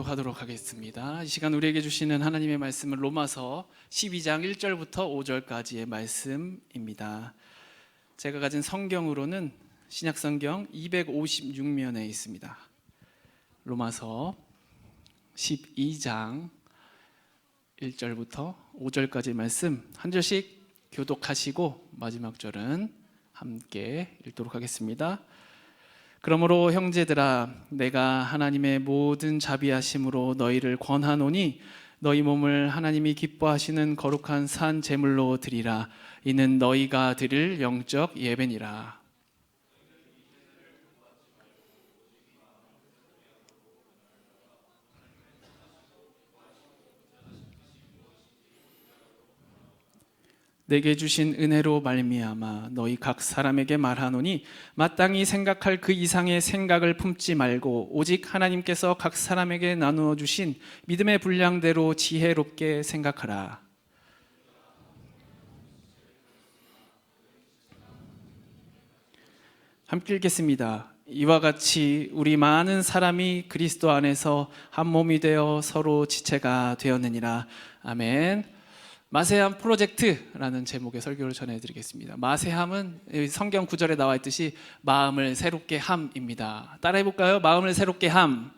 교독하도록 하겠습니다. 이 시간 우리에게 주시는 하나님의 말씀은 로마서 12장 1절부터 5절까지의 말씀입니다. 제가 가진 성경으로는 신약성경 256면에 있습니다. 로마서 12장 1절부터 5절까지 말씀 한 절씩 교독하시고 마지막 절은 함께 읽도록 하겠습니다. 그러므로 형제들아, 내가 하나님의 모든 자비하심으로 너희를 권하노니 너희 몸을 하나님이 기뻐하시는 거룩한 산 제물로 드리라. 이는 너희가 드릴 영적 예배니라. 내게 주신 은혜로 말미암아 너희 각 사람에게 말하노니 마땅히 생각할 그 이상의 생각을 품지 말고 오직 하나님께서 각 사람에게 나누어 주신 믿음의 분량대로 지혜롭게 생각하라. 함께 읽겠습니다. 이와 같이 우리 많은 사람이 그리스도 안에서 한 몸이 되어 서로 지체가 되었느니라. 아멘. 마세함 프로젝트라는 제목의 설교를 전해드리겠습니다. 마세함은 성경 구절에 나와 있듯이 마음을 새롭게 함입니다. 따라해볼까요? 마음을 새롭게 함.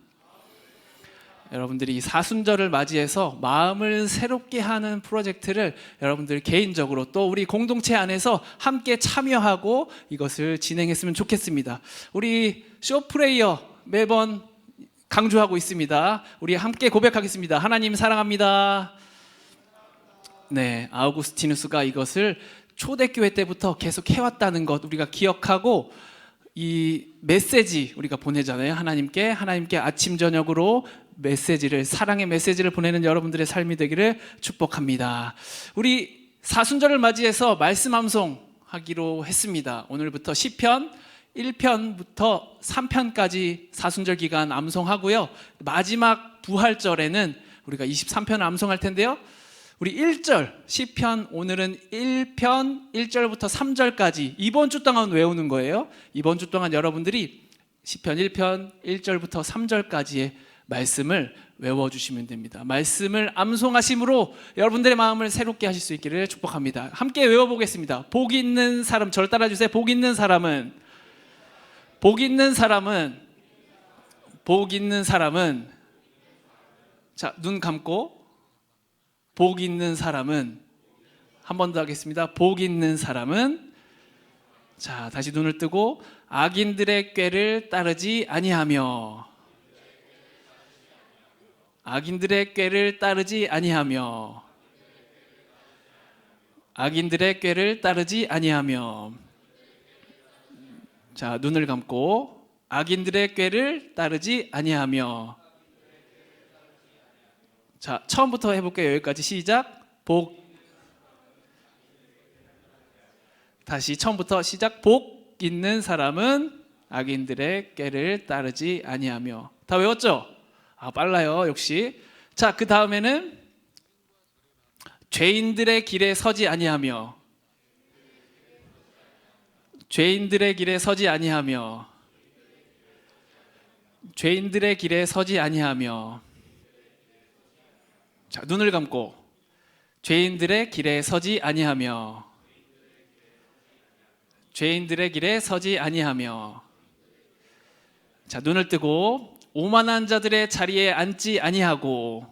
여러분들이 이 사순절을 맞이해서 마음을 새롭게 하는 프로젝트를 여러분들 개인적으로 또 우리 공동체 안에서 함께 참여하고 이것을 진행했으면 좋겠습니다. 우리 쇼프레이어 매번 강조하고 있습니다. 우리 함께 고백하겠습니다. 하나님 사랑합니다. 네, 아우구스티누스가 이것을 초대교회 때부터 계속 해왔다는 것 우리가 기억하고 이 메시지 우리가 보내잖아요. 하나님께 아침 저녁으로 메시지를, 사랑의 메시지를 보내는 여러분들의 삶이 되기를 축복합니다. 우리 사순절을 맞이해서 말씀 암송하기로 했습니다. 오늘부터 시편 1편부터 3편까지 사순절 기간 암송하고요. 마지막 부활절에는 우리가 23편을 암송할 텐데요. 우리 1절, 시편 오늘은 1편 1절부터 3절까지 이번 주 동안 외우는 거예요. 이번 주 동안 여러분들이 시편 1편 1절부터 3절까지의 말씀을 외워주시면 됩니다. 말씀을 암송하심으로 여러분들의 마음을 새롭게 하실 수 있기를 축복합니다. 함께 외워보겠습니다. 복 있는 사람, 저를 따라주세요. 복 있는 사람은 자, 눈 감고 복 있는 사람은 한 번 더 하겠습니다. 복 있는 사람은 자, 다시 눈을 뜨고 악인들의 꾀를 따르지 아니하며 악인들의 꾀를 따르지 아니하며 악인들의 꾀를 따르지 아니하며 자, 눈을 감고 악인들의 꾀를 따르지 아니하며 자, 처음부터 해볼게요. 여기까지 시작. 다시 처음부터 시작. 복 있는 사람은 악인들의 꾀를 따르지 아니하며. 다 외웠죠? 아, 빨라요. 역시. 자, 그 다음에는 죄인들의 길에 서지 아니하며 죄인들의 길에 서지 아니하며 죄인들의 길에 서지 아니하며 자, 눈을 감고 죄인들의 길에 서지 아니하며 죄인들의 길에 서지 아니하며 자, 눈을 뜨고 오만한 자들의 자리에 앉지 아니하고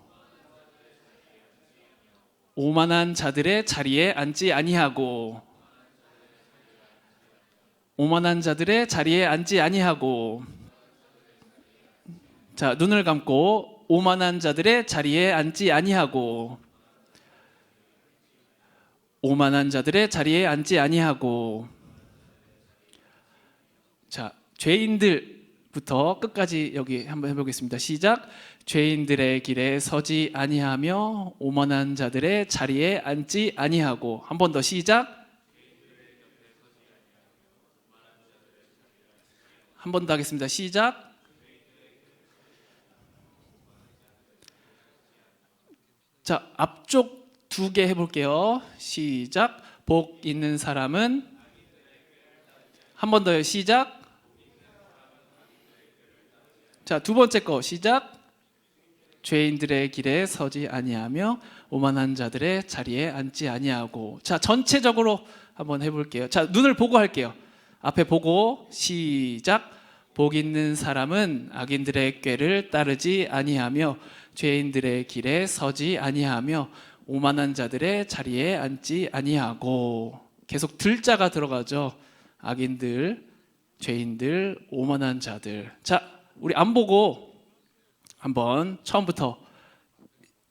오만한 자들의 자리에 앉지 아니하고 오만한 자들의 자리에 앉지 아니하고 자, 눈을 감고 오만한 자들의 자리에 앉지 아니하고 오만한 자들의 자리에 앉지 아니하고 자, 죄인들부터 끝까지 여기 한번 해보겠습니다. 시작. 죄인들의 길에 서지 아니하며 오만한 자들의 자리에 앉지 아니하고 한 번 더 시작. 한 번 더 하겠습니다. 시작. 자, 앞쪽 2개 해볼게요. 시작. 복 있는 사람은 한 번 더요. 시작. 자, 두 번째 거 시작. 죄인들의 길에 서지 아니하며 오만한 자들의 자리에 앉지 아니하고. 자, 전체적으로 한번 해볼게요. 자, 눈을 보고 할게요. 앞에 보고 시작. 복 있는 사람은 악인들의 꾀를 따르지 아니하며 죄인들의 길에 서지 아니하며 오만한 자들의 자리에 앉지 아니하고. 계속 들자가 들어가죠. 악인들, 죄인들, 오만한 자들. 자, 우리 안 보고 한번 처음부터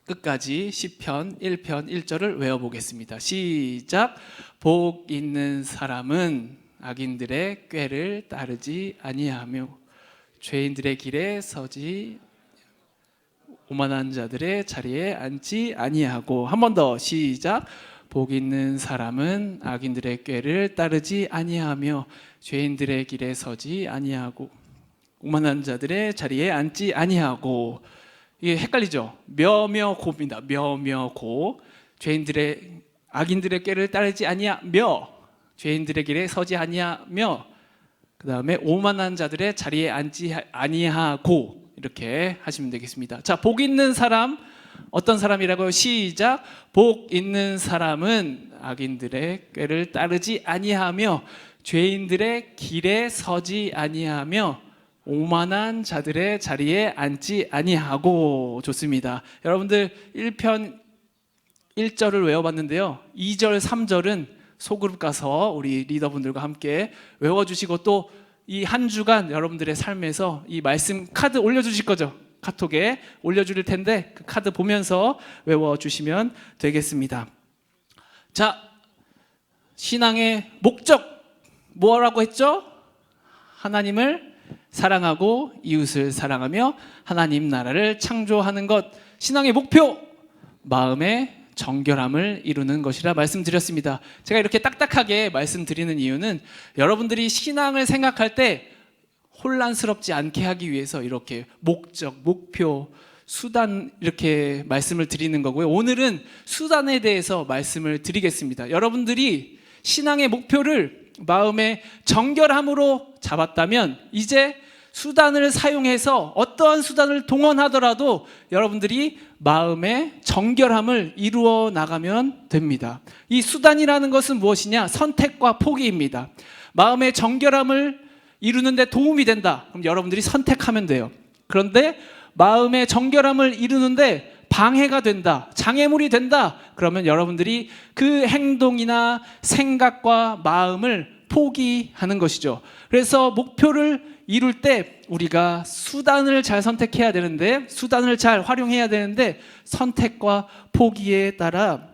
끝까지 시편 1편 1절을 외워보겠습니다. 시작. 복 있는 사람은 악인들의 꾀를 따르지 아니하며 죄인들의 길에 서지 오만한 자들의 자리에 앉지 아니하고. 한 번 더 시작. 복 있는 사람은 악인들의 꾀를 따르지 아니하며 죄인들의 길에 서지 아니하고 오만한 자들의 자리에 앉지 아니하고. 이게 헷갈리죠? 며며고입니다. 며며고. 죄인들의 악인들의 꾀를 따르지 아니하며 죄인들의 길에 서지 아니하며 그 다음에 오만한 자들의 자리에 앉지 아니하고. 이렇게 하시면 되겠습니다. 자, 복 있는 사람, 어떤 사람이라고요? 시작. 복 있는 사람은 악인들의 꾀를 따르지 아니하며 죄인들의 길에 서지 아니하며 오만한 자들의 자리에 앉지 아니하고. 좋습니다. 여러분들 1편 1절을 외워봤는데요, 2절 3절은 소그룹 가서 우리 리더분들과 함께 외워주시고 또 이 한 주간 여러분들의 삶에서 이 말씀 카드 올려주실 거죠? 카톡에 올려줄 텐데 그 카드 보면서 외워주시면 되겠습니다. 자, 신앙의 목적 뭐라고 했죠? 하나님을 사랑하고 이웃을 사랑하며 하나님 나라를 창조하는 것. 신앙의 목표, 마음의 정결함을 이루는 것이라 말씀드렸습니다. 제가 이렇게 딱딱하게 말씀드리는 이유는 여러분들이 신앙을 생각할 때 혼란스럽지 않게 하기 위해서 이렇게 목적, 목표, 수단 이렇게 말씀을 드리는 거고요. 오늘은 수단에 대해서 말씀을 드리겠습니다. 여러분들이 신앙의 목표를 마음의 정결함으로 잡았다면 이제 수단을 사용해서 어떠한 수단을 동원하더라도 여러분들이 마음의 정결함을 이루어 나가면 됩니다. 이 수단이라는 것은 무엇이냐? 선택과 포기입니다. 마음의 정결함을 이루는데 도움이 된다. 그럼 여러분들이 선택하면 돼요. 그런데 마음의 정결함을 이루는데 방해가 된다, 장애물이 된다. 그러면 여러분들이 그 행동이나 생각과 마음을 포기하는 것이죠. 그래서 목표를 이룰 때 우리가 수단을 잘 선택해야 되는데, 수단을 잘 활용해야 되는데 선택과 포기에 따라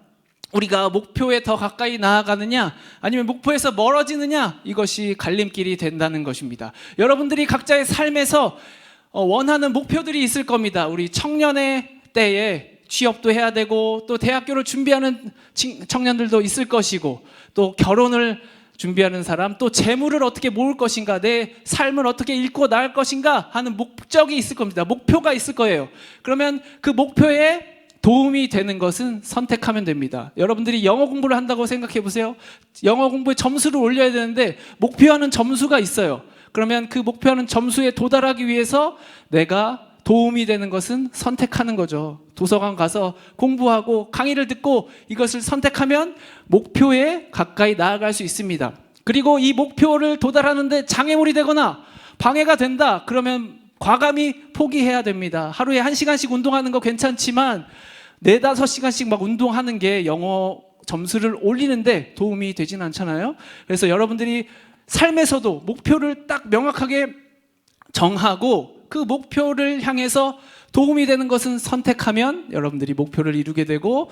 우리가 목표에 더 가까이 나아가느냐 아니면 목표에서 멀어지느냐, 이것이 갈림길이 된다는 것입니다. 여러분들이 각자의 삶에서 원하는 목표들이 있을 겁니다. 우리 청년의 때에 취업도 해야 되고 또 대학교를 준비하는 청년들도 있을 것이고 또 결혼을 준비하는 사람, 또 재물을 어떻게 모을 것인가, 내 삶을 어떻게 읽고 나갈 것인가 하는 목적이 있을 겁니다. 목표가 있을 거예요. 그러면 그 목표에 도움이 되는 것은 선택하면 됩니다. 여러분들이 영어 공부를 한다고 생각해 보세요. 영어 공부에 점수를 올려야 되는데 목표하는 점수가 있어요. 그러면 그 목표하는 점수에 도달하기 위해서 내가 도움이 되는 것은 선택하는 거죠. 도서관 가서 공부하고 강의를 듣고 이것을 선택하면 목표에 가까이 나아갈 수 있습니다. 그리고 이 목표를 도달하는데 장애물이 되거나 방해가 된다. 그러면 과감히 포기해야 됩니다. 하루에 1시간씩 운동하는 거 괜찮지만 4-5시간씩 막 운동하는 게 영어 점수를 올리는데 도움이 되진 않잖아요. 그래서 여러분들이 삶에서도 목표를 딱 명확하게 정하고 그 목표를 향해서 도움이 되는 것은 선택하면 여러분들이 목표를 이루게 되고,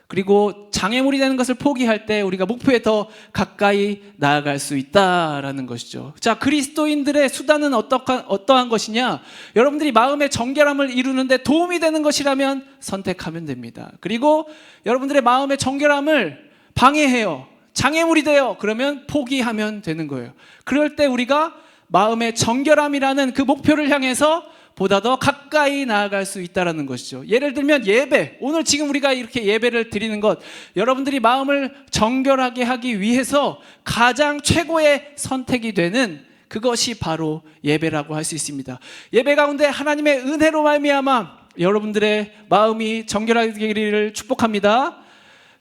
그리고 장애물이 되는 것을 포기할 때 우리가 목표에 더 가까이 나아갈 수 있다라는 것이죠. 자, 그리스도인들의 수단은 어떠한 것이냐? 여러분들이 마음의 정결함을 이루는데 도움이 되는 것이라면 선택하면 됩니다. 그리고 여러분들의 마음의 정결함을 방해해요, 장애물이 돼요. 그러면 포기하면 되는 거예요. 그럴 때 우리가 마음의 정결함이라는 그 목표를 향해서 보다 더 가까이 나아갈 수 있다는 것이죠. 예를 들면 예배, 오늘 지금 우리가 이렇게 예배를 드리는 것, 여러분들이 마음을 정결하게 하기 위해서 가장 최고의 선택이 되는 그것이 바로 예배라고 할 수 있습니다. 예배 가운데 하나님의 은혜로 말미암아 여러분들의 마음이 정결하게 되기를 축복합니다.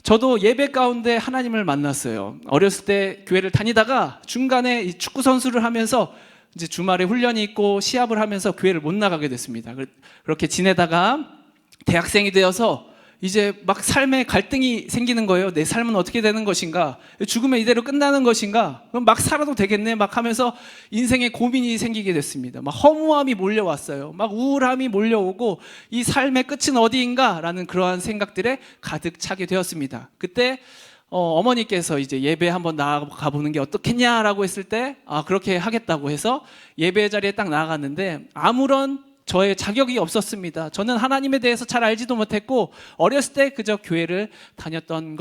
저도 예배 가운데 하나님을 만났어요. 어렸을 때 교회를 다니다가 중간에 이 축구 선수를 하면서 이제 주말에 훈련이 있고 시합을 하면서 교회를 못 나가게 됐습니다. 그렇게 지내다가 대학생이 되어서 이제 막 삶에 갈등이 생기는 거예요. 내 삶은 어떻게 되는 것인가? 죽으면 이대로 끝나는 것인가? 그럼 막 살아도 되겠네? 막 하면서 인생에 고민이 생기게 됐습니다. 막 허무함이 몰려왔어요. 막 우울함이 몰려오고 이 삶의 끝은 어디인가? 라는 그러한 생각들에 가득 차게 되었습니다. 그때 어머니께서 이제 예배 한번 나가 보는 게 어떻겠냐라고 했을 때 그렇게 하겠다고 해서 예배 자리에 딱 나아갔는데 아무런 저의 자격이 없었습니다. 저는 하나님에 대해서 잘 알지도 못했고 어렸을 때 그저 교회를 다녔던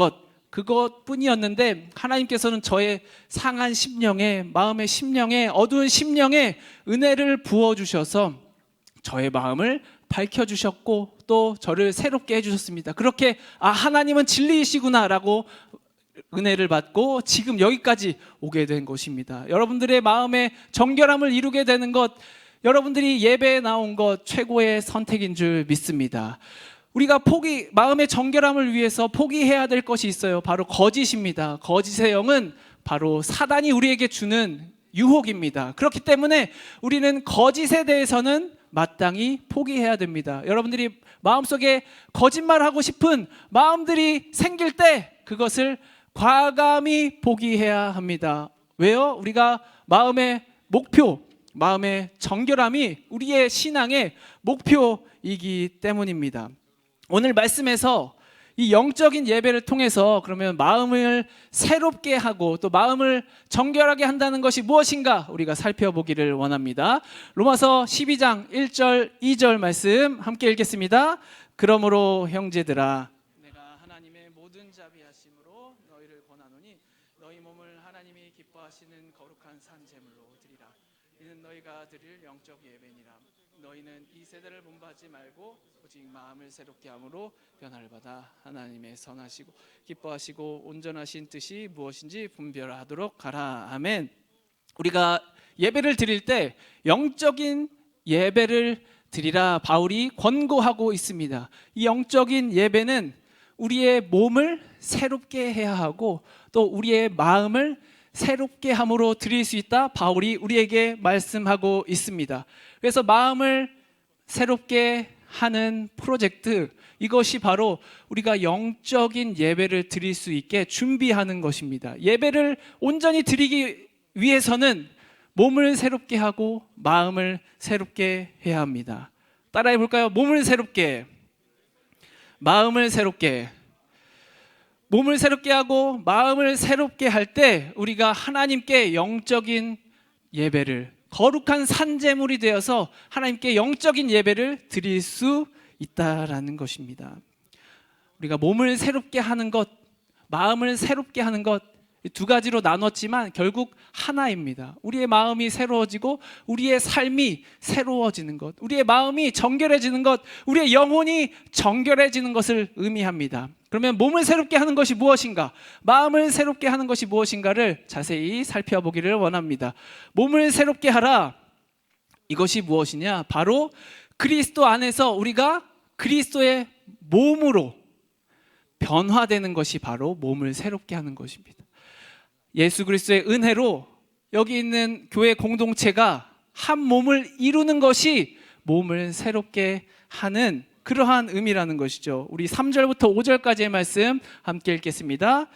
그것뿐이었는데 하나님께서는 저의 상한 심령에, 마음의 심령에, 어두운 심령에 은혜를 부어주셔서 저의 마음을 밝혀주셨고 또 저를 새롭게 해주셨습니다. 그렇게 하나님은 진리이시구나라고 은혜를 받고 지금 여기까지 오게 된 것입니다. 여러분들의 마음의 정결함을 이루게 되는 것, 여러분들이 예배에 나온 것 최고의 선택인 줄 믿습니다. 우리가 마음의 정결함을 위해서 포기해야 될 것이 있어요. 바로 거짓입니다. 거짓의 영은 바로 사단이 우리에게 주는 유혹입니다. 그렇기 때문에 우리는 거짓에 대해서는 마땅히 포기해야 됩니다. 여러분들이 마음속에 거짓말하고 싶은 마음들이 생길 때 그것을 과감히 포기해야 합니다. 왜요? 우리가 마음의 목표, 마음의 정결함이 우리의 신앙의 목표이기 때문입니다. 오늘 말씀에서 이 영적인 예배를 통해서 그러면 마음을 새롭게 하고 또 마음을 정결하게 한다는 것이 무엇인가 우리가 살펴보기를 원합니다. 로마서 12장 1절 2절 말씀 함께 읽겠습니다. 그러므로 형제들아 내가 하나님의 모든 자비하심으로 너희를 권하노니 너희 몸을 하나님이 기뻐하시는 거룩한 산 제물로 드리라. 이는 너희가 드릴 영적 예배니라. 너희는 이 세대를 본받지 말고 오직 마음을 새롭게 함으로 변화를 받아 하나님의 선하시고 기뻐하시고 온전하신 뜻이 무엇인지 분별하도록 하라. 아멘. 우리가 예배를 드릴 때 영적인 예배를 드리라 바울이 권고하고 있습니다. 이 영적인 예배는 우리의 몸을 새롭게 해야 하고 또 우리의 마음을 새롭게 함으로 드릴 수 있다. 바울이 우리에게 말씀하고 있습니다. 그래서 마음을 새롭게 하는 프로젝트, 이것이 바로 우리가 영적인 예배를 드릴 수 있게 준비하는 것입니다. 예배를 온전히 드리기 위해서는 몸을 새롭게 하고 마음을 새롭게 해야 합니다. 따라해 볼까요? 몸을 새롭게, 마음을 새롭게. 몸을 새롭게 하고 마음을 새롭게 할 때 우리가 하나님께 영적인 예배를, 거룩한 산제물이 되어서 하나님께 영적인 예배를 드릴 수 있다라는 것입니다. 우리가 몸을 새롭게 하는 것, 마음을 새롭게 하는 것, 두 가지로 나눴지만 결국 하나입니다. 우리의 마음이 새로워지고 우리의 삶이 새로워지는 것, 우리의 마음이 정결해지는 것, 우리의 영혼이 정결해지는 것을 의미합니다. 그러면 몸을 새롭게 하는 것이 무엇인가, 마음을 새롭게 하는 것이 무엇인가를 자세히 살펴보기를 원합니다. 몸을 새롭게 하라, 이것이 무엇이냐? 바로 그리스도 안에서 우리가 그리스도의 몸으로 변화되는 것이 바로 몸을 새롭게 하는 것입니다. 예수 그리스도의 은혜로 여기 있는 교회 공동체가 한 몸을 이루는 것이 몸을 새롭게 하는 그러한 의미라는 것이죠. 우리 3절부터 5절까지의 말씀 함께 읽겠습니다.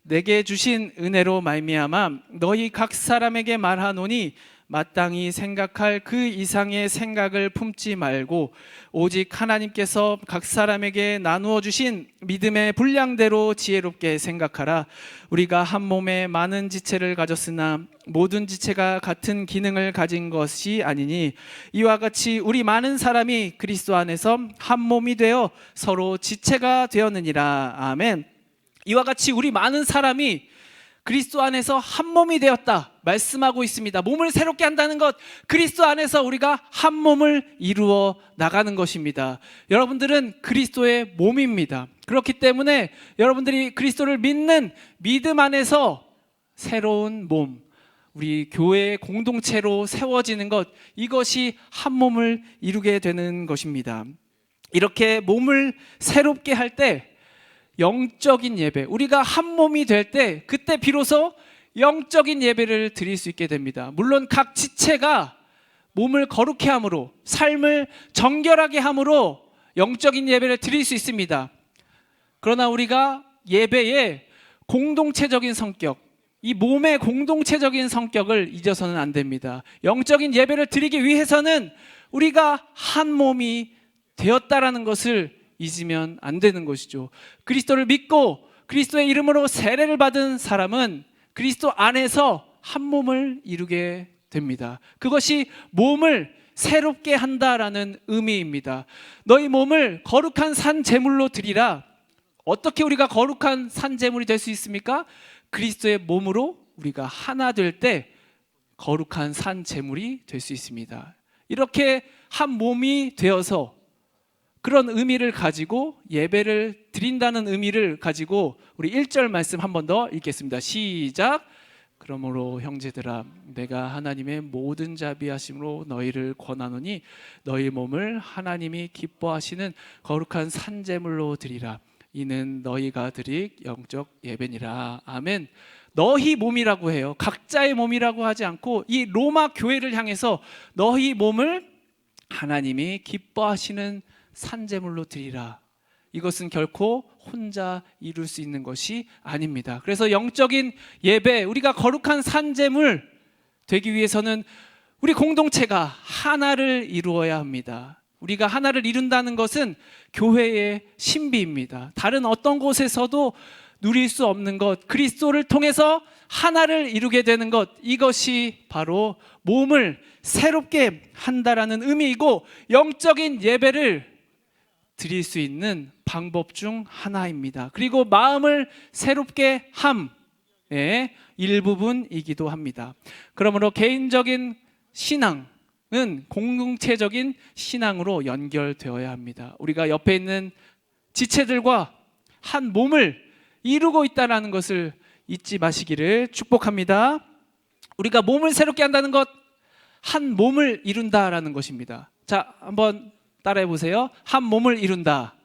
내게 주신 은혜로 말미암아 너희 각 사람에게 말하노니 마땅히 생각할 그 이상의 생각을 품지 말고 오직 하나님께서 각 사람에게 나누어 주신 믿음의 분량대로 지혜롭게 생각하라. 우리가 한 몸에 많은 지체를 가졌으나 모든 지체가 같은 기능을 가진 것이 아니니 이와 같이 우리 많은 사람이 그리스도 안에서 한 몸이 되어 서로 지체가 되었느니라. 아멘. 이와 같이 우리 많은 사람이 그리스도 안에서 한 몸이 되었다 말씀하고 있습니다. 몸을 새롭게 한다는 것, 그리스도 안에서 우리가 한 몸을 이루어 나가는 것입니다. 여러분들은 그리스도의 몸입니다. 그렇기 때문에 여러분들이 그리스도를 믿는 믿음 안에서 새로운 몸, 우리 교회의 공동체로 세워지는 것, 이것이 한 몸을 이루게 되는 것입니다. 이렇게 몸을 새롭게 할 때 영적인 예배, 우리가 한 몸이 될 때 그때 비로소 영적인 예배를 드릴 수 있게 됩니다. 물론 각 지체가 몸을 거룩해 함으로, 삶을 정결하게 함으로 영적인 예배를 드릴 수 있습니다. 그러나 우리가 예배의 공동체적인 성격, 이 몸의 공동체적인 성격을 잊어서는 안 됩니다. 영적인 예배를 드리기 위해서는 우리가 한 몸이 되었다라는 것을 잊으면 안 되는 것이죠. 그리스도를 믿고 그리스도의 이름으로 세례를 받은 사람은 그리스도 안에서 한 몸을 이루게 됩니다. 그것이 몸을 새롭게 한다라는 의미입니다. 너희 몸을 거룩한 산 제물로 드리라. 어떻게 우리가 거룩한 산 제물이 될 수 있습니까? 그리스도의 몸으로 우리가 하나 될 때 거룩한 산 제물이 될 수 있습니다. 이렇게 한 몸이 되어서 그런 의미를 가지고 예배를 드린다는 의미를 가지고 우리 1절 말씀 한 번 더 읽겠습니다. 시작. 그러므로 형제들아, 내가 하나님의 모든 자비하심으로 너희를 권하노니 너희 몸을 하나님이 기뻐하시는 거룩한 산제물로 드리라. 이는 너희가 드릴 영적 예배니라. 아멘. 너희 몸이라고 해요. 각자의 몸이라고 하지 않고 이 로마 교회를 향해서 너희 몸을 하나님이 기뻐하시는 산제물로 드리라. 이것은 결코 혼자 이룰 수 있는 것이 아닙니다. 그래서 영적인 예배, 우리가 거룩한 산제물 되기 위해서는 우리 공동체가 하나를 이루어야 합니다. 우리가 하나를 이룬다는 것은 교회의 신비입니다. 다른 어떤 곳에서도 누릴 수 없는 것, 그리스도를 통해서 하나를 이루게 되는 것, 이것이 바로 몸을 새롭게 한다라는 의미이고 영적인 예배를 드릴 수 있는 방법 중 하나입니다. 그리고 마음을 새롭게 함의 일부분이기도 합니다. 그러므로 개인적인 신앙은 공동체적인 신앙으로 연결되어야 합니다. 우리가 옆에 있는 지체들과 한 몸을 이루고 있다는 것을 잊지 마시기를 축복합니다. 우리가 몸을 새롭게 한다는 것, 한 몸을 이룬다라는 것입니다. 자, 한번 따라해 보세요. 한 몸을 이룬다.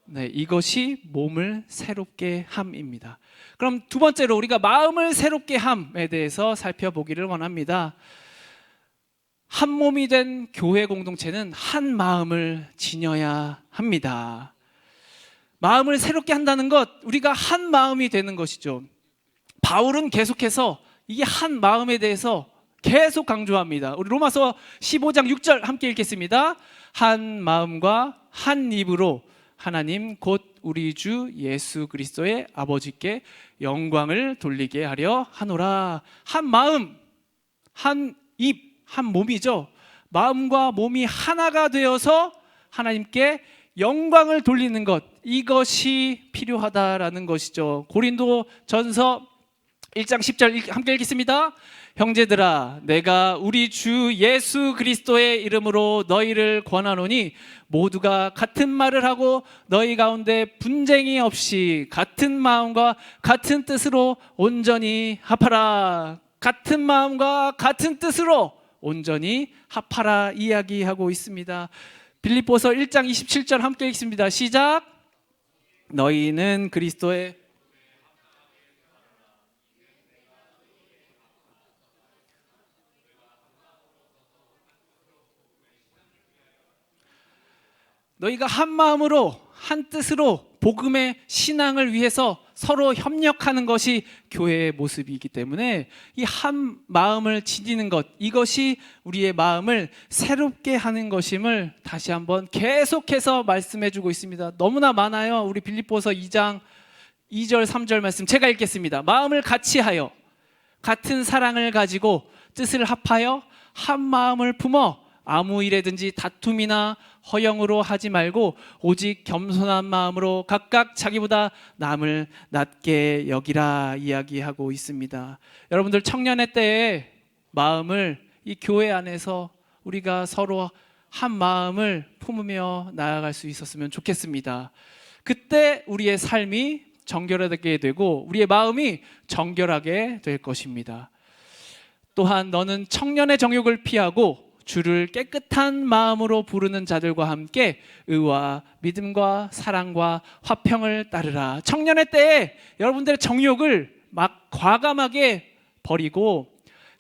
네, 이것이 몸을 새롭게 함입니다. 그럼 두 번째로 우리가 마음을 새롭게 함에 대해서 살펴보기를 원합니다. 한 몸이 된 교회 공동체는 한 마음을 지녀야 합니다. 마음을 새롭게 한다는 것, 우리가 한 마음이 되는 것이죠. 바울은 계속해서 이게 한 마음에 대해서 계속 강조합니다. 우리 로마서 15장 6절 함께 읽겠습니다. 한 마음과 한 입으로 하나님 곧 우리 주 예수 그리스도의 아버지께 영광을 돌리게 하려 하노라. 한 마음, 한 입, 한 몸이죠. 마음과 몸이 하나가 되어서 하나님께 영광을 돌리는 것, 이것이 필요하다라는 것이죠. 고린도 전서 1장 10절 함께 읽겠습니다. 형제들아, 내가 우리 주 예수 그리스도의 이름으로 너희를 권하노니 모두가 같은 말을 하고 너희 가운데 분쟁이 없이 같은 마음과 같은 뜻으로 온전히 합하라. 같은 마음과 같은 뜻으로 온전히 합하라 이야기하고 있습니다. 빌립보서 1장 27절 함께 읽습니다. 시작. 너희는 그리스도의 너희가 한 마음으로 한 뜻으로 복음의 신앙을 위해서 서로 협력하는 것이 교회의 모습이기 때문에 이 한 마음을 지니는 것, 이것이 우리의 마음을 새롭게 하는 것임을 다시 한번 계속해서 말씀해 주고 있습니다. 너무나 많아요. 우리 빌립보서 2장 2절 3절 말씀 제가 읽겠습니다. 마음을 같이하여 같은 사랑을 가지고 뜻을 합하여 한 마음을 품어 아무 일에든지 다툼이나 허영으로 하지 말고 오직 겸손한 마음으로 각각 자기보다 남을 낮게 여기라 이야기하고 있습니다. 여러분들 청년의 때에 마음을 이 교회 안에서 우리가 서로 한 마음을 품으며 나아갈 수 있었으면 좋겠습니다. 그때 우리의 삶이 정결하게 되고 우리의 마음이 정결하게 될 것입니다. 또한 너는 청년의 정욕을 피하고 주를 깨끗한 마음으로 부르는 자들과 함께 의와 믿음과 사랑과 화평을 따르라. 청년의 때에 여러분들의 정욕을 막 과감하게 버리고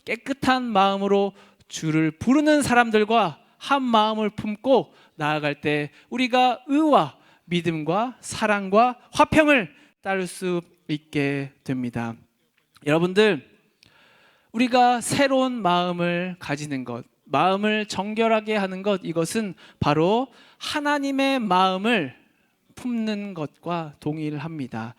깨끗한 마음으로 주를 부르는 사람들과 한 마음을 품고 나아갈 때 우리가 의와 믿음과 사랑과 화평을 따를 수 있게 됩니다. 여러분들, 우리가 새로운 마음을 가지는 것, 마음을 정결하게 하는 것, 이것은 바로 하나님의 마음을 품는 것과 동일합니다.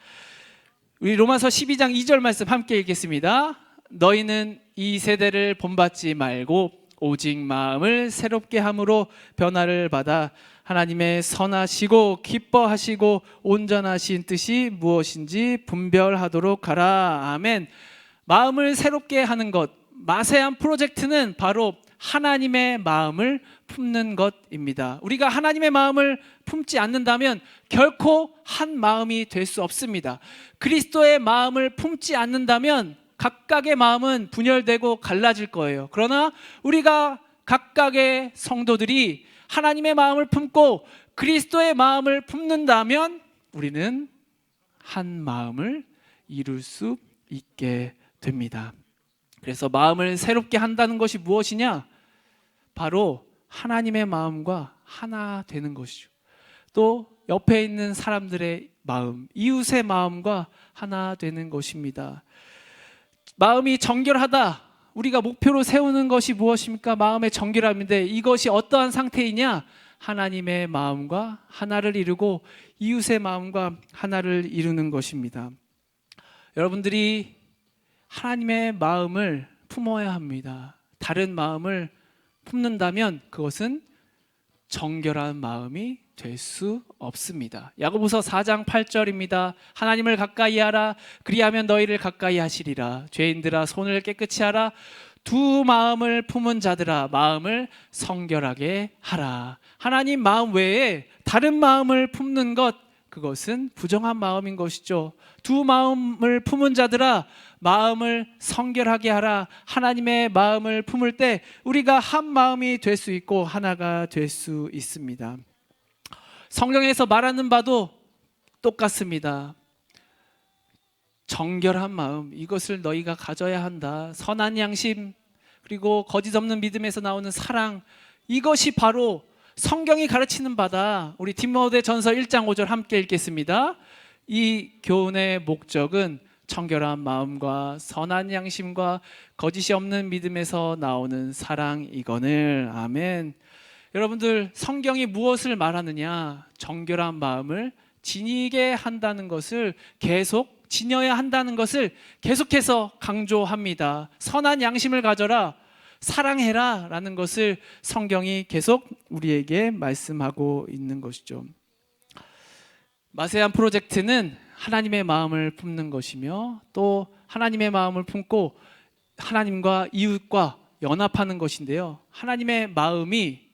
우리 로마서 12장 2절 말씀 함께 읽겠습니다. 너희는 이 세대를 본받지 말고 오직 마음을 새롭게 함으로 변화를 받아 하나님의 선하시고 기뻐하시고 온전하신 뜻이 무엇인지 분별하도록 하라. 아멘. 마음을 새롭게 하는 것, 마세안 프로젝트는 바로 하나님의 마음을 품는 것입니다. 우리가 하나님의 마음을 품지 않는다면 결코 한 마음이 될 수 없습니다. 그리스도의 마음을 품지 않는다면 각각의 마음은 분열되고 갈라질 거예요. 그러나 우리가 각각의 성도들이 하나님의 마음을 품고 그리스도의 마음을 품는다면 우리는 한 마음을 이룰 수 있게 됩니다. 그래서 마음을 새롭게 한다는 것이 무엇이냐? 바로 하나님의 마음과 하나 되는 것이죠. 또 옆에 있는 사람들의 마음, 이웃의 마음과 하나 되는 것입니다. 마음이 정결하다, 우리가 목표로 세우는 것이 무엇입니까? 마음의 정결함인데 이것이 어떠한 상태이냐? 하나님의 마음과 하나를 이루고 이웃의 마음과 하나를 이루는 것입니다. 여러분들이 하나님의 마음을 품어야 합니다. 다른 마음을 품는다면 그것은 정결한 마음이 될 수 없습니다. 야고보서 4장 8절입니다. 하나님을 가까이 하라. 그리하면 너희를 가까이 하시리라. 죄인들아 손을 깨끗이 하라. 두 마음을 품은 자들아 마음을 성결하게 하라. 하나님 마음 외에 다른 마음을 품는 것, 그것은 부정한 마음인 것이죠. 두 마음을 품은 자들아 마음을 성결하게 하라. 하나님의 마음을 품을 때 우리가 한 마음이 될 수 있고 하나가 될 수 있습니다. 성경에서 말하는 바도 똑같습니다. 정결한 마음, 이것을 너희가 가져야 한다. 선한 양심, 그리고 거짓 없는 믿음에서 나오는 사랑, 이것이 바로 성경이 가르치는 바다. 우리 디모데전서 1장 5절 함께 읽겠습니다. 이 교훈의 목적은 청결한 마음과 선한 양심과 거짓이 없는 믿음에서 나오는 사랑이거늘. 아멘. 여러분들, 성경이 무엇을 말하느냐? 정결한 마음을 지니게 한다는 것을 계속 지녀야 한다는 것을 계속해서 강조합니다. 선한 양심을 가져라, 사랑해라 라는 것을 성경이 계속 우리에게 말씀하고 있는 것이죠. 마세안 프로젝트는 하나님의 마음을 품는 것이며 또 하나님의 마음을 품고 하나님과 이웃과 연합하는 것인데요. 하나님의 마음이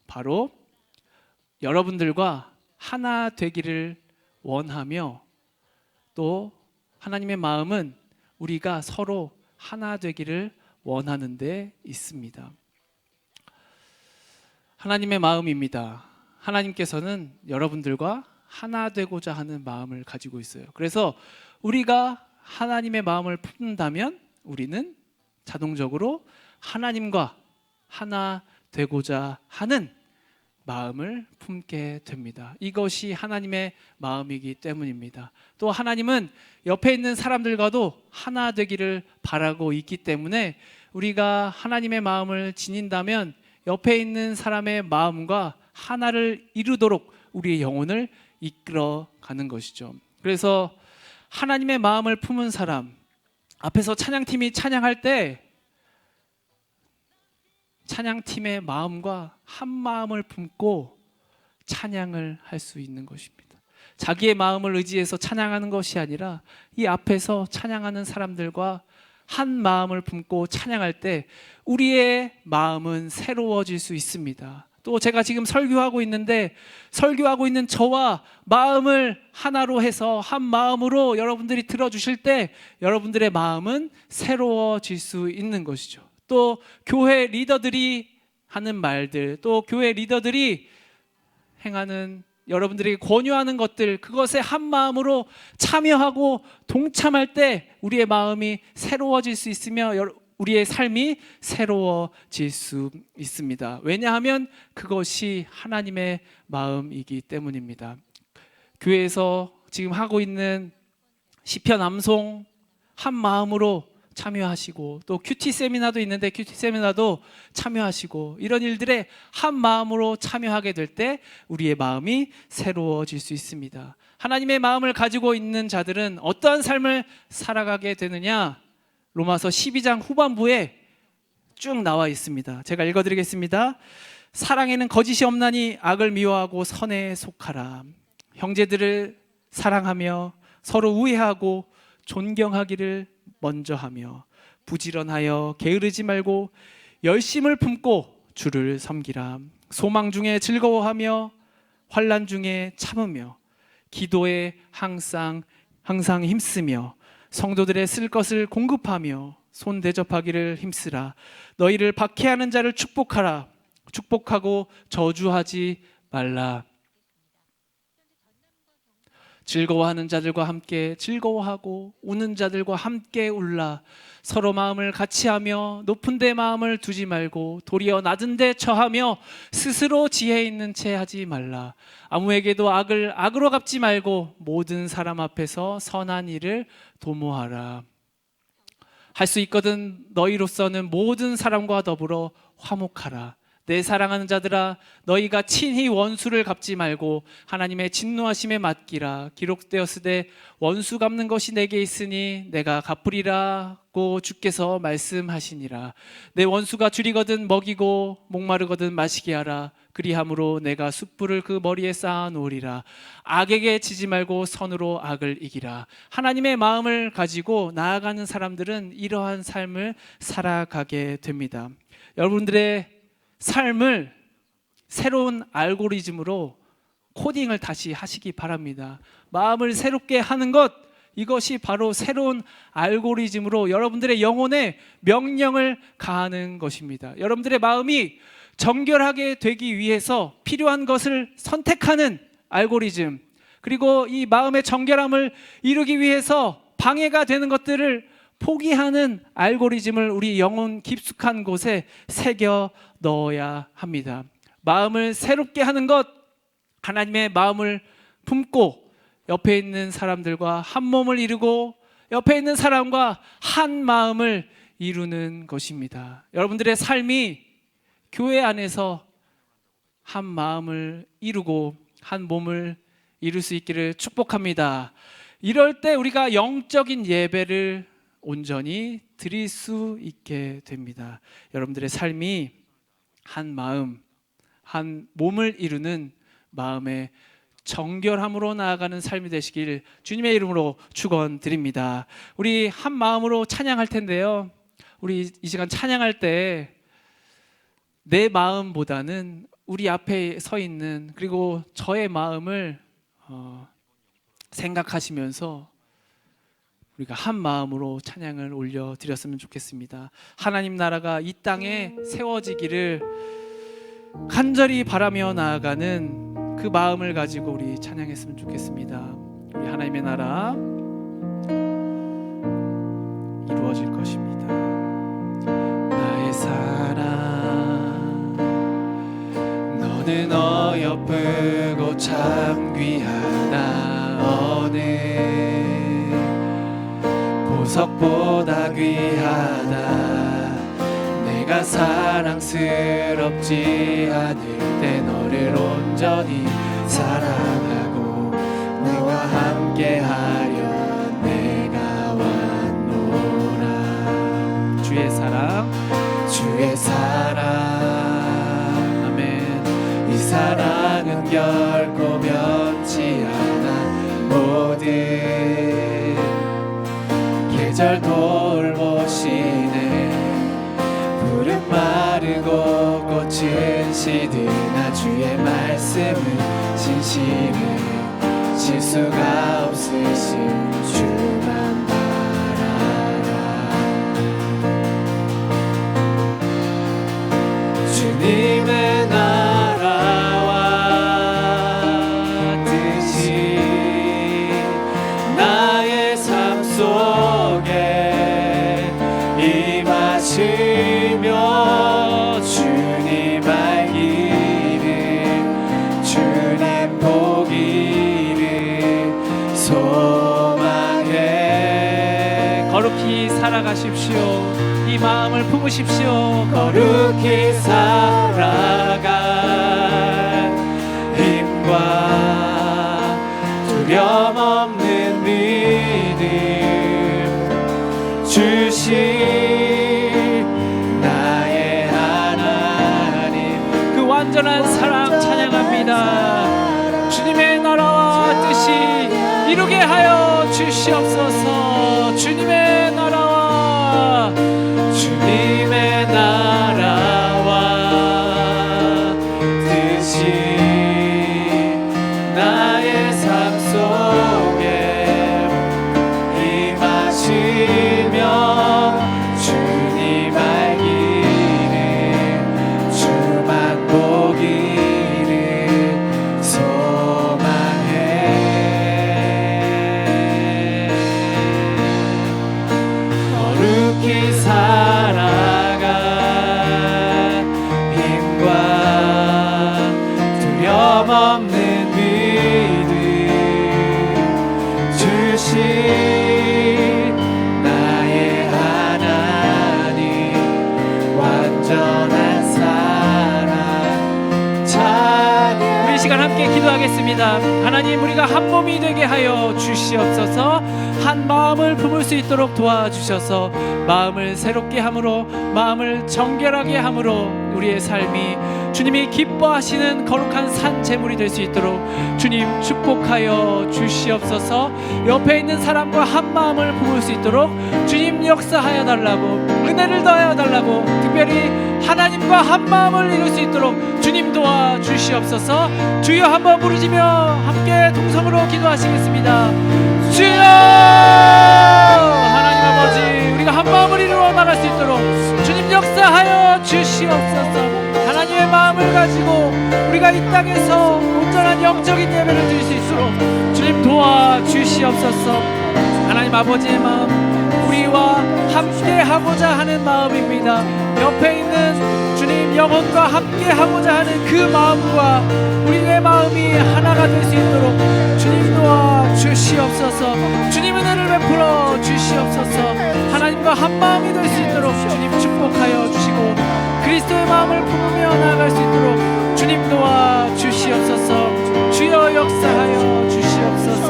바로 여러분들과 하나 되기를 원하며 또 하나님의 마음은 우리가 서로 하나 되기를 원하는 데 있습니다. 하나님의 마음입니다. 하나님께서는 여러분들과 하나 되고자 하는 마음을 가지고 있어요. 그래서 우리가 하나님의 마음을 품는다면 우리는 자동적으로 하나님과 하나 되고자 하는 마음을 품게 됩니다. 이것이 하나님의 마음이기 때문입니다. 또 하나님은 옆에 있는 사람들과도 하나 되기를 바라고 있기 때문에 우리가 하나님의 마음을 지닌다면 옆에 있는 사람의 마음과 하나를 이루도록 우리의 영혼을 이끌어가는 것이죠. 그래서 하나님의 마음을 품은 사람, 앞에서 찬양팀이 찬양할 때 찬양팀의 마음과 한 마음을 품고 찬양을 할 수 있는 것입니다. 자기의 마음을 의지해서 찬양하는 것이 아니라 이 앞에서 찬양하는 사람들과 한 마음을 품고 찬양할 때 우리의 마음은 새로워질 수 있습니다. 또 제가 지금 설교하고 있는데 설교하고 있는 저와 마음을 하나로 해서 한 마음으로 여러분들이 들어주실 때 여러분들의 마음은 새로워질 수 있는 것이죠. 또 교회 리더들이 하는 말들, 또 교회 리더들이 행하는, 여러분들에게 권유하는 것들, 그것에 한 마음으로 참여하고 동참할 때 우리의 마음이 새로워질 수 있으며 우리의 삶이 새로워질 수 있습니다. 왜냐하면 그것이 하나님의 마음이기 때문입니다. 교회에서 지금 하고 있는 시편 암송 한 마음으로 참여하시고, 또 큐티 세미나도 있는데 큐티 세미나도 참여하시고, 이런 일들에 한 마음으로 참여하게 될 때 우리의 마음이 새로워질 수 있습니다. 하나님의 마음을 가지고 있는 자들은 어떠한 삶을 살아가게 되느냐? 로마서 12장 후반부에 쭉 나와 있습니다. 제가 읽어드리겠습니다. 사랑에는 거짓이 없나니 악을 미워하고 선에 속하라. 형제들을 사랑하며 서로 우애하고 존경하기를 먼저 하며 부지런하여 게으르지 말고 열심을 품고 주를 섬기라. 소망 중에 즐거워하며 환난 중에 참으며 기도에 항상 힘쓰며 성도들의 쓸 것을 공급하며 손 대접하기를 힘쓰라. 너희를 박해하는 자를 축복하라. 축복하고 저주하지 말라. 즐거워하는 자들과 함께 즐거워하고 우는 자들과 함께 울라. 서로 마음을 같이하며 높은 데 마음을 두지 말고 도리어 낮은 데 처하며 스스로 지혜 있는 채 하지 말라. 아무에게도 악을 악으로 갚지 말고 모든 사람 앞에서 선한 일을 도모하라. 할 수 있거든 너희로서는 모든 사람과 더불어 화목하라. 내 사랑하는 자들아, 너희가 친히 원수를 갚지 말고 하나님의 진노하심에 맡기라. 기록되었으되 원수 갚는 것이 내게 있으니 내가 갚으리라고 주께서 말씀하시니라. 내 원수가 줄이거든 먹이고 목마르거든 마시게 하라. 그리함으로 내가 숯불을 그 머리에 쌓아 놓으리라. 악에게 지지 말고 선으로 악을 이기라. 하나님의 마음을 가지고 나아가는 사람들은 이러한 삶을 살아가게 됩니다. 여러분들의 삶을 새로운 알고리즘으로 코딩을 다시 하시기 바랍니다. 마음을 새롭게 하는 것, 이것이 바로 새로운 알고리즘으로 여러분들의 영혼에 명령을 가하는 것입니다. 여러분들의 마음이 정결하게 되기 위해서 필요한 것을 선택하는 알고리즘, 그리고 이 마음의 정결함을 이루기 위해서 방해가 되는 것들을 포기하는 알고리즘을 우리 영혼 깊숙한 곳에 새겨 넣어야 합니다. 마음을 새롭게 하는 것, 하나님의 마음을 품고 옆에 있는 사람들과 한 몸을 이루고 옆에 있는 사람과 한 마음을 이루는 것입니다. 여러분들의 삶이 교회 안에서 한 마음을 이루고 한 몸을 이룰 수 있기를 축복합니다. 이럴 때 우리가 영적인 예배를 온전히 드릴 수 있게 됩니다. 여러분들의 삶이 한 마음, 한 몸을 이루는 마음의 정결함으로 나아가는 삶이 되시길 주님의 이름으로 축원드립니다. 우리 한 마음으로 찬양할 텐데요, 우리 이 시간 찬양할 때 내 마음보다는 우리 앞에 서 있는, 그리고 저의 마음을 생각하시면서 우리가 한 마음으로 찬양을 올려드렸으면 좋겠습니다. 하나님 나라가 이 땅에 세워지기를 간절히 바라며 나아가는 그 마음을 가지고 우리 찬양했으면 좋겠습니다. 우리 하나님의 나라 이루어질 것입니다. 나의 사랑 너는 어여쁘고 참 귀하다. 어느 보석보다 귀하다. 내가 사랑스럽지 않을 때 너를 온전히 사랑하고 너와 함께하려 내가 왔노라. 주의 사랑, 주의 사랑, 아멘. 이 사랑은 결코 변치 않아. 모든 계절 돌보시네. 푸른 마르고 꽃은 시드나 주의 말씀은 진실해. 실수가 없으신 주만 바라라. 주님 주님 보기를 소망해. 거룩히 살아가십시오. 이 마음을 품으십시오. 거룩히 살아갈 힘과 두려움 없는 믿음 주신 나의 하나님. 그 완전한 사랑 찬양합니다. 주님의 나라와 뜻이 이루게 하여 주시옵소서. 주님의 나라와 주님의 나라와 뜻이 나의 삶 속에 임하시며 주님 알기를 주만 보기를 소망해. 거룩히 살아갈 힘과 두려움 없는 믿음 주신 나의 하나님. 완전한 사랑 찬양. 우리 이 시간 함께 기도하겠습니다. 하나님, 우리가 한 몸이 되게 하여 주시옵소서. 한 마음을 품을 수 있도록 도와주셔서 마음을 새롭게 함으로, 마음을 정결하게 함으로 우리의 삶이 주님이 기뻐하시는 거룩한 산 제물이 될 수 있도록 주님 축복하여 주시옵소서. 옆에 있는 사람과 한 마음을 품을 수 있도록 주님 역사하여 달라고, 은혜를 더하여 달라고, 특별히 하나님과 한 마음을 이룰 수 있도록 주님 도와주시옵소서. 주여 한번 부르짖으며 함께 동성으로 기도하시겠습니다. 주여! 하나님 아버지, 우리가 한 마음을 이루어 나갈 수 있도록 주님 역사하여 주시옵소서. 하나님의 마음을 가지고 우리가 이 땅에서 온전한 영적인 예배를 드릴 수 있도록 주님 도와주시옵소서. 하나님 아버지의 마음, 우리와 함께 하고자 하는 마음입니다. 옆에 있는 주님 영혼과 함께 하고자 하는 그 마음과 우리의 마음이 하나가 될 수 있도록 주님 도와주시옵소서. 주님 은혜를 베풀어 주시옵소서. 하나님과 한 마음이 될 수 있도록 주님 축복하여 주시고 그리스도의 마음을 품으며 나아갈 수 있도록 주님 도와주시옵소서. 주여 역사하여 주시옵소서.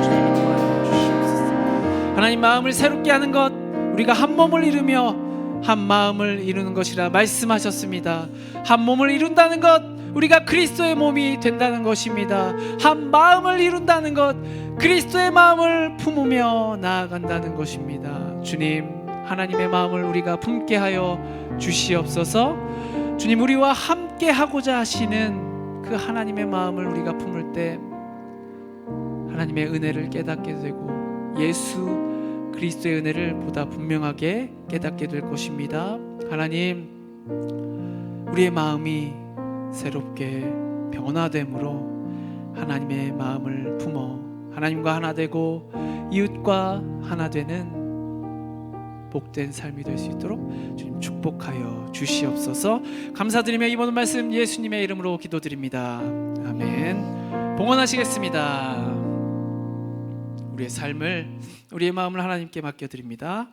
주님 도와주시옵소서. 하나님, 마음을 새롭게 하는 것, 우리가 한 몸을 이루며 한 마음을 이루는 것이라 말씀하셨습니다. 한 몸을 이룬다는 것, 우리가 그리스도의 몸이 된다는 것입니다. 한 마음을 이룬다는 것, 그리스도의 마음을 품으며 나아간다는 것입니다. 주님, 하나님의 마음을 우리가 품게 하여 주시옵소서. 주님, 우리와 함께 하고자 하시는 그 하나님의 마음을 우리가 품을 때 하나님의 은혜를 깨닫게 되고 예수 그리스도의 은혜를 보다 분명하게 깨닫게 될 것입니다. 하나님, 우리의 마음이 새롭게 변화됨으로 하나님의 마음을 품어 하나님과 하나 되고 이웃과 하나 되는 복된 삶이 될 수 있도록 주님 축복하여 주시옵소서. 감사드리며 이 모든 말씀 예수님의 이름으로 기도드립니다. 아멘. 봉헌하시겠습니다. 우리의 삶을, 우리의 마음을 하나님께 맡겨드립니다.